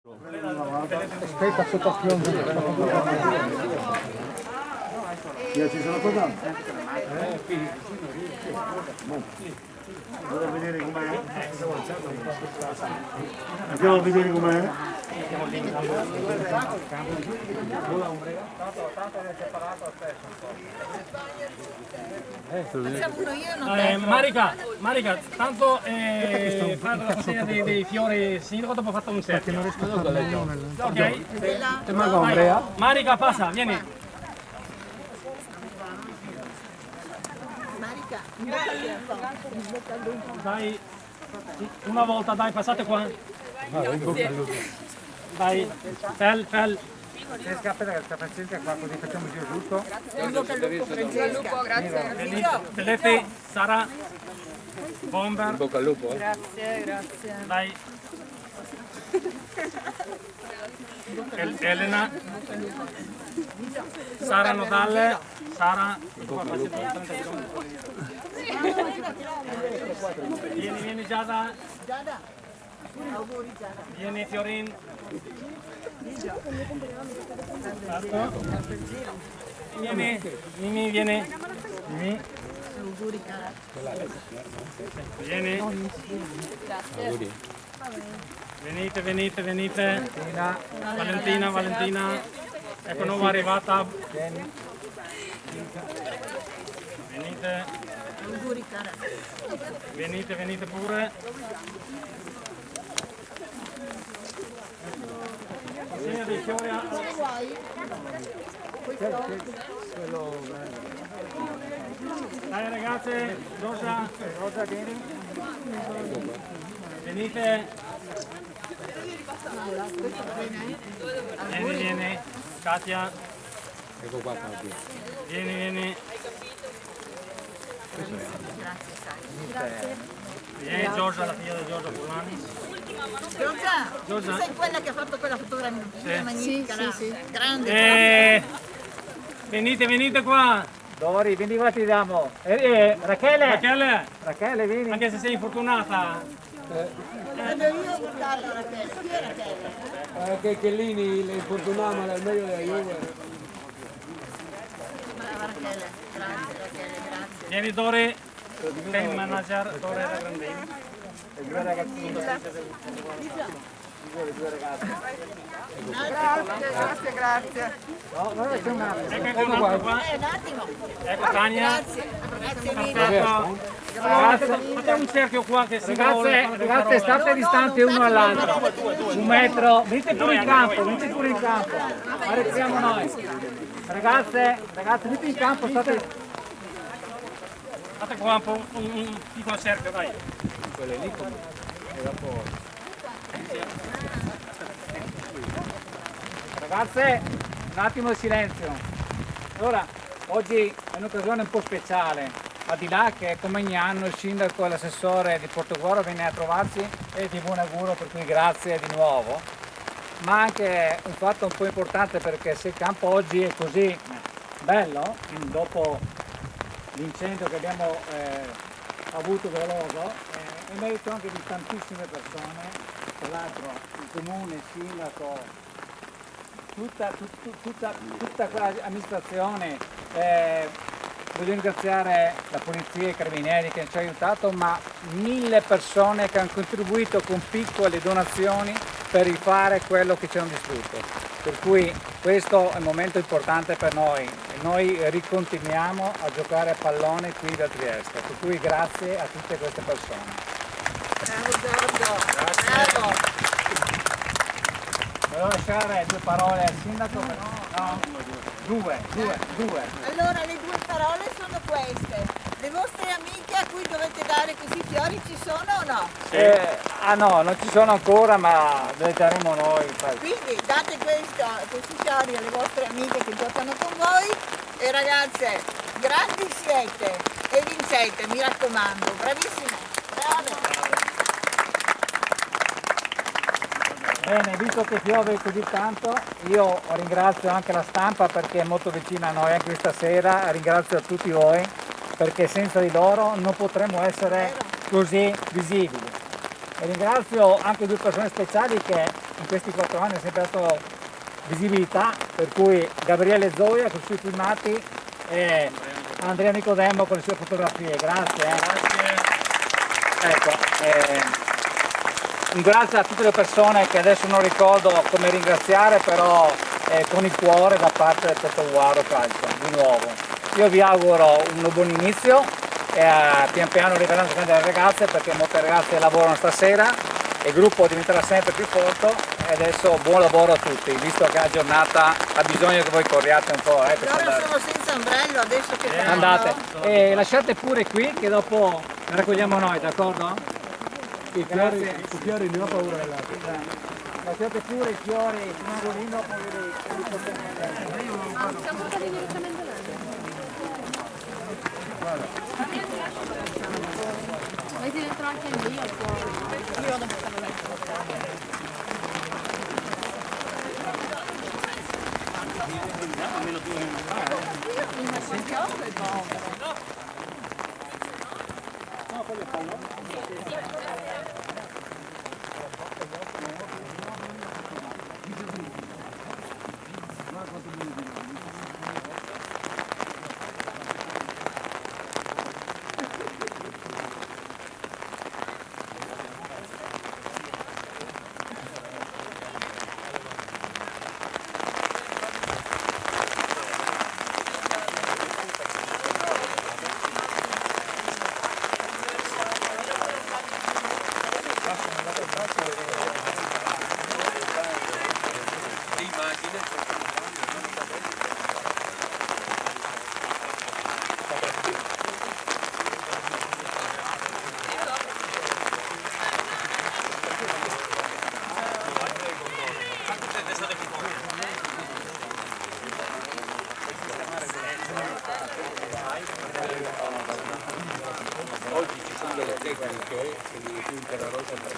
Aspetta, sotto piombo. Io ci sono cosa? Andiamo a vedere com'è. Andiamo a vedere com'è. Facciamo uno io e uno te. Marica, tanto fate la consegna dei fiori sindaco, dopo fatto un set. Non riesco a leggere. Ok? Te manca Andrea? Marica, passa, vieni. Marica, Dai, una volta, dai, passate qua. Dai, Fel. Aspetta che sta pazienza qua, così facciamo il giro giusto. Vedete, Sara, Bomber. Bocca al lupo. grazie. Dai. Elena. Sara Nodale. Sara. Vieni Giada. Vieni Fiorin. Vieni. Mimi, vieni. Mimi. Auguri cara. Vieni. Venite. Valentina. Ecco, nuova arrivata. Venite. Auguri cara. Venite pure. Segna dei fiori a... Dai ragazze, Rosa vieni. Venite. Vieni. Katia. Ecco qua Fabio. Vieni. Grazie. Vieni Giorgia, la figlia di Giorgio Fulani. Giorgia, Giorgia? tu sei quella che ha fatto quella fotografia magnifica, Sì. grande. Venite qua. Dori, vieni qua ti diamo. Rachele, vieni. Anche se sei infortunata. Vado io a portarla Rachele. Chi è Rachele? Che Chiellini le infortunava al meglio della Juve. Brava Rachele, grazie. Vieni Dore, sei il manager, Dore da Grandini. E due ragazzini. Grazie. No, c'è un altro. Ecco un altro qua. Un attimo. Ecco Tania. Grazie mille. Perfetto. Facciamo un cerchio qua che si Ragazze, state distanti uno all'altro. 1 metro. Venite pure in campo. Arretriamo noi. Ragazze, venite in campo, state... Fate qua un po' un piccolo cerchio, dai. Quelle lì come? E dopo... Ragazze, un attimo di silenzio. Allora, oggi è un'occasione un po' speciale, al di là che come ogni anno il sindaco e l'assessore di Portogruaro viene a trovarci e di buon auguro, per cui grazie di nuovo. Ma anche un fatto un po' importante, perché se il campo oggi è così bello, dopo l'incendio che abbiamo avuto veloce, è merito anche di tantissime persone, tra l'altro il comune, il sindaco, tutta l'amministrazione. Voglio ringraziare la polizia e i carabinieri che ci hanno aiutato, ma 1000 persone che hanno contribuito con piccole donazioni per rifare quello che ci hanno distrutto. Per cui questo è un momento importante per noi e noi ricontinuiamo a giocare a pallone qui da Trieste. Per cui grazie a tutte queste persone. Bravo Giorgio. Bravo. Volevo lasciare 2 parole al sindaco? No? Due. Allora le 2 parole sono queste. Le vostre amiche a cui dovete dare questi fiori ci sono o no? No, non ci sono ancora, ma le daremo noi. Quindi date questi fiori alle vostre amiche che giocano con voi e ragazze, grandi siete e vincete, mi raccomando, bravissime, brave. Bene, visto che piove così tanto, io ringrazio anche la stampa perché è molto vicina a noi anche questa sera, ringrazio tutti voi perché senza di loro non potremmo essere così visibili. E ringrazio anche 2 persone speciali che in questi 4 anni ha sempre dato visibilità, per cui Gabriele Zoia con i suoi filmati e Andrea Nicodemo con le sue fotografie. Grazie. Ecco, un grazie a tutte le persone che adesso non ricordo come ringraziare, però con il cuore da parte del Portoguaro Calcio, di nuovo. Io vi auguro un buon inizio e pian piano arriveranno le ragazze, perché molte ragazze lavorano stasera e il gruppo diventerà sempre più forte e adesso buon lavoro a tutti, visto che la giornata ha bisogno che voi corriate un po'. Per Loro andare. sono senza ombrello adesso che vanno. Andate e lasciate pure qui che dopo le raccogliamo noi, d'accordo? I fiori ne ho paura dell'acqua. Lasciate pure i fiori in un angolino, poi li portiamo. Siamo stati direttamente là. Avete dentro anche il mio? Io vado a portarlo Oggi ci sono delle tecniche che mi punta la rosa per